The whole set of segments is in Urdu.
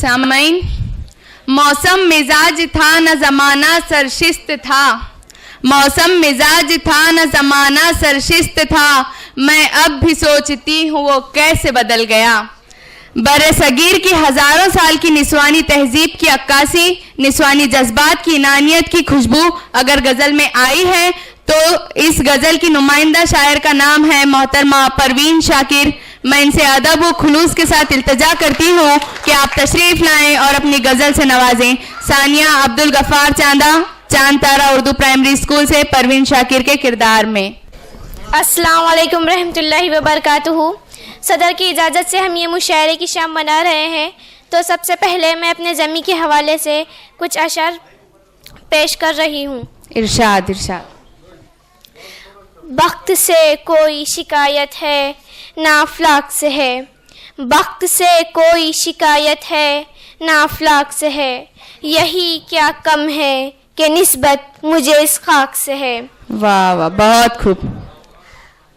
سامعین، موسم مزاج تھا نہ زمانہ سرشست تھا، موسم مزاج تھا نہ زمانہ سرشست تھا، میں اب بھی سوچتی ہوں وہ کیسے بدل گیا۔ بر صغیر کی ہزاروں سال کی نسوانی تہذیب کی عکاسی، نسوانی جذبات کی انانیت کی خوشبو اگر غزل میں آئی ہے تو اس غزل کی نمائندہ شاعر کا نام ہے محترمہ پروین شاکر۔ میں ان سے ادب و خلوص کے ساتھ التجا کرتی ہوں کہ آپ تشریف لائیں اور اپنی غزل سے نوازیں۔ ثانیہ عبدالغفار چاندہ، چاند تارا اردو پرائمری اسکول سے، پروین شاکر کے کردار میں۔ السلام علیکم رحمۃ اللہ وبرکاتہ۔ صدر کی اجازت سے ہم یہ مشاعرے کی شام منا رہے ہیں، تو سب سے پہلے میں اپنے زمین کے حوالے سے کچھ اشعار پیش کر رہی ہوں۔ ارشاد ارشاد۔ بخت سے کوئی شکایت ہے نہ افلاک سے ہے، بخت سے کوئی شکایت ہے نہ افلاک سے ہے، یہی کیا کم ہے کہ نسبت مجھے اس خاک سے ہے۔ واہ واہ، بہت خوب۔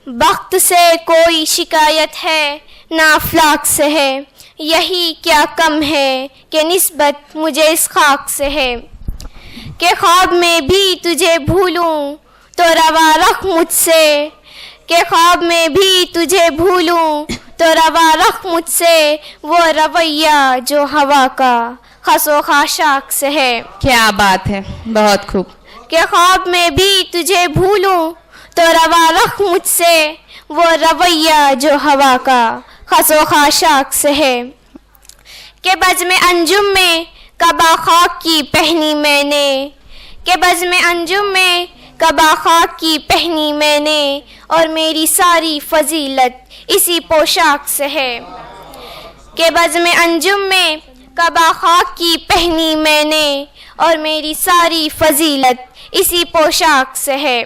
بخت سے کوئی شکایت ہے نہ افلاک سے ہے، یہی کیا کم ہے کہ نسبت مجھے اس خاک سے ہے، کہ خواب میں بھی تجھے بھولوں تو روا رکھ مجھ سے، کہ خواب میں بھی تجھے بھولوں تو روا رکھ مجھ سے، وہ رویہ جو ہوا کا خس و خاشاک سے ہے۔ کیا بات ہے، بہت خوب۔ کہ خواب میں بھی تجھے بھولوں تو روا رکھ مجھ سے، وہ رویہ جو ہوا کا خس و خاشاک سے ہے، کہ بزم انجم میں قبا خاک کی پہنی میں نے، کہ بزم انجم میں قبا خاک کی پہنی میں نے، اور میری ساری فضیلت اسی پوشاک سے ہے، کہ بزم انجم میں قبا خاک کی پہنی میں نے، اور میری ساری فضیلت اسی پوشاک سے ہے۔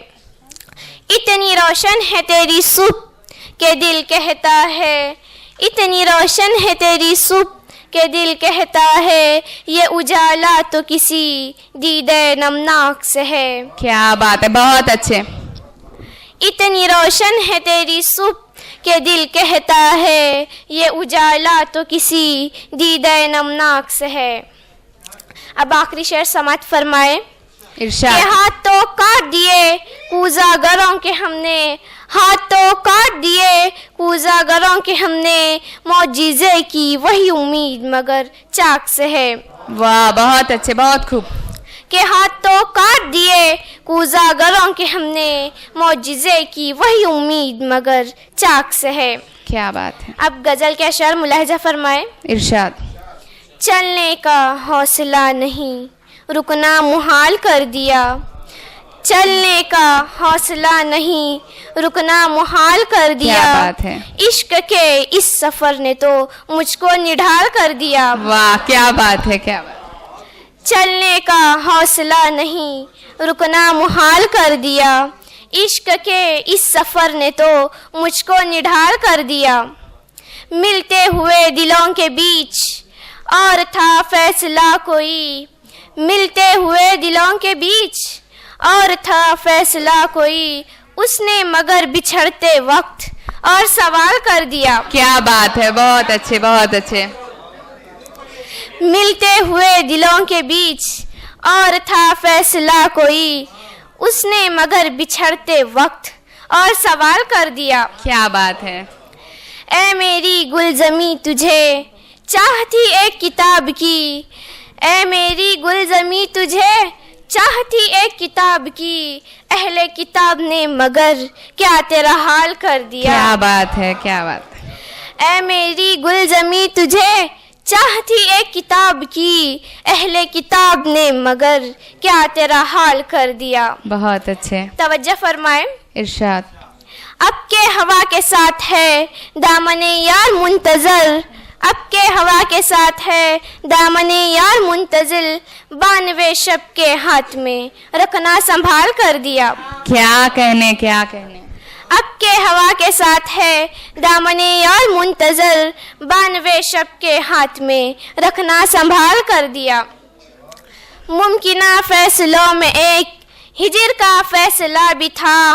اتنی روشن ہے تیری صبح کہ دل کہتا ہے، اتنی روشن ہے تیری صبح کہ دل کہتا ہے، یہ اجالا تو کسی دیدے نمناک سے ہے۔ کیا بات ہے، بہت اچھے۔ اتنی روشن ہے تیری صبح کہ دل کہتا ہے، یہ اجالا تو کسی دیدے نمناک سے ہے۔ اب آخری شعر سماعت فرمائے۔ ارشاد۔ کہ ہاتھ تو کاٹ دیے کوزہ گروں کے ہم نے، ہاتھ تو کاٹ دیے کوزہ گروں کے ہم نے، معجزے کی وہی امید مگر چاک سے ہے۔ واہ، بہت اچھے، بہت خوب۔ کہ ہاتھ تو کاٹ دیے کوزہ گروں کے ہم نے، معجزے کی وہی امید مگر چاک سے ہے۔ کیا بات ہے۔ اب غزل کے اشعار ملاحظہ فرمائے۔ ارشاد۔ چلنے کا حوصلہ نہیں رکنا محال کر دیا، چلنے کا حوصلہ نہیں رکنا محال کر دیا، کیا بات ہے۔ عشق کے اس سفر نے تو مجھ کو نڈھال کر دیا۔ واہ، کیا بات ہے، کیا بات۔ چلنے کا حوصلہ نہیں رکنا محال کر دیا، عشق کے اس سفر نے تو مجھ کو نڈھال کر دیا، ملتے ہوئے دلوں کے بیچ اور تھا فیصلہ کوئی، ملتے ہوئے دلوں کے بیچ اور تھا فیصلہ کوئی، اس نے مگر بچھڑتے وقت اور سوال کر دیا۔ کیا بات ہے، بہت اچھے، بہت اچھے۔ ملتے ہوئے دلوں کے بیچ اور تھا فیصلہ کوئی، اس نے مگر بچھڑتے وقت اور سوال کر دیا۔ کیا بات ہے۔ اے میری گلزمی تجھے چاہتی ایک کتاب کی، اے میری گلزمی تجھے چاہتی ایک کتاب کی، اہل کتاب نے مگر کیا تیرا حال کر دیا۔ کیا بات ہے، کیا بات ہے۔ اے میری گلزمی تجھے چاہتی ایک کتاب کی، اہل کتاب نے مگر کیا تیرا حال کر دیا۔ بہت اچھے۔ توجہ فرمائے۔ ارشاد۔ اب کے ہوا کے ساتھ ہے دامن یار منتظر، اب کے ہوا کے ساتھ ہے دامن یار منتظر، بانوے شب کے ہاتھ میں رکھنا سنبھال کر دیا۔ کیا کہنے، کیا کہنے۔ اب کے ہوا کے ساتھ ہے دامن یار منتظر، بانوے شب کے ہاتھ میں رکھنا سنبھال کر دیا، ممکنہ فیصلوں میں ایک ہجر کا فیصلہ بھی تھا،